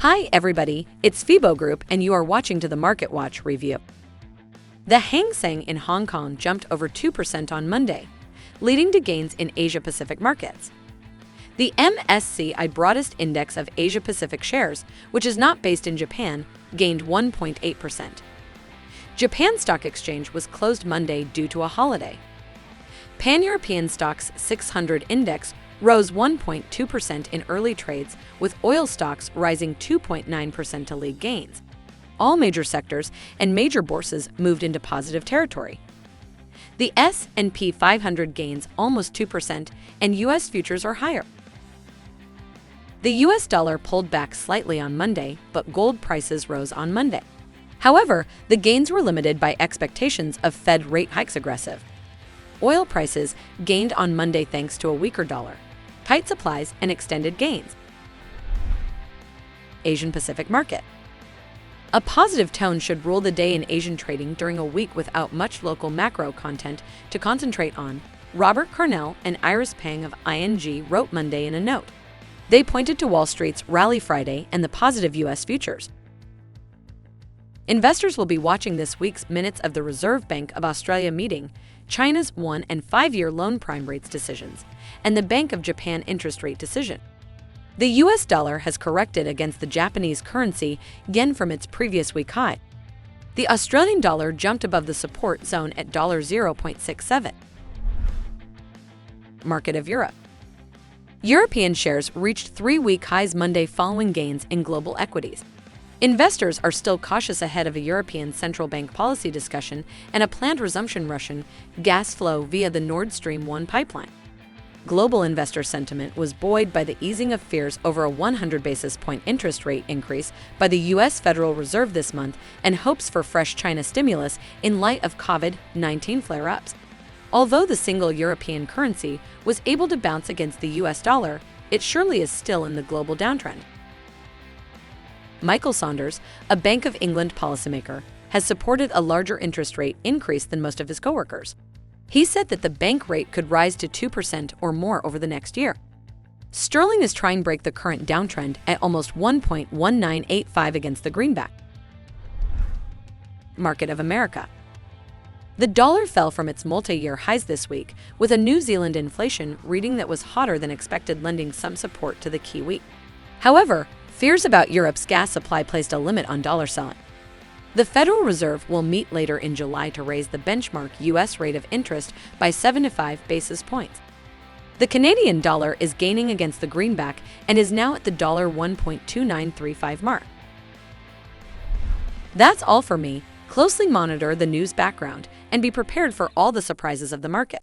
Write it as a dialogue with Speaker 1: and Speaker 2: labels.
Speaker 1: Hi everybody, it's FIBO Group and you are watching to the Market Watch review. The Hang Seng in Hong Kong jumped over 2% on Monday, leading to gains in Asia-Pacific markets. The MSCI broadest index of Asia-Pacific shares, which is not based in Japan, gained 1.8%. Japan Stock Exchange was closed Monday due to a holiday. Pan-European Stoxx 600 index rose 1.2% in early trades, with oil stocks rising 2.9% to lead gains. All major sectors and major bourses moved into positive territory. The S&P 500 gains almost 2%, and U.S. futures are higher. The U.S. dollar pulled back slightly on Monday, but gold prices rose on Monday. However, the gains were limited by expectations of Fed rate hikes aggressive. Oil prices gained on Monday thanks to a weaker dollar, tight supplies, and extended gains. Asian Pacific market. A positive tone should rule the day in Asian trading during a week without much local macro content to concentrate on, Robert Carnell and Iris Pang of ING wrote Monday in a note. They pointed to Wall Street's rally Friday and the positive U.S. futures. Investors will be watching this week's minutes of the Reserve Bank of Australia meeting, China's 1- and 5-year loan prime rates decisions, and the Bank of Japan interest rate decision. The U.S. dollar has corrected against the Japanese currency yen from its previous week high. The Australian dollar jumped above the support zone at $0.67. Market of Europe. European shares reached 3-week highs Monday following gains in global equities. Investors are still cautious ahead of a European Central Bank policy discussion and a planned resumption Russian gas flow via the Nord Stream 1 pipeline. Global investor sentiment was buoyed by the easing of fears over a 100 basis point interest rate increase by the U.S. Federal Reserve this month and hopes for fresh China stimulus in light of COVID-19 flare-ups. Although the single European currency was able to bounce against the U.S. dollar, it surely is still in the global downtrend. Michael Saunders, a Bank of England policymaker, has supported a larger interest rate increase than most of his coworkers. He said that the bank rate could rise to 2% or more over the next year. Sterling is trying to break the current downtrend at almost 1.1985 against the greenback. Market of America. The dollar fell from its multi-year highs this week, with a New Zealand inflation reading that was hotter than expected lending some support to the Kiwi. However, fears about Europe's gas supply placed a limit on dollar selling. The Federal Reserve will meet later in July to raise the benchmark U.S. rate of interest by 75 basis points. The Canadian dollar is gaining against the greenback and is now at the $1.2935 mark. That's all for me. Closely monitor the news background and be prepared for all the surprises of the market.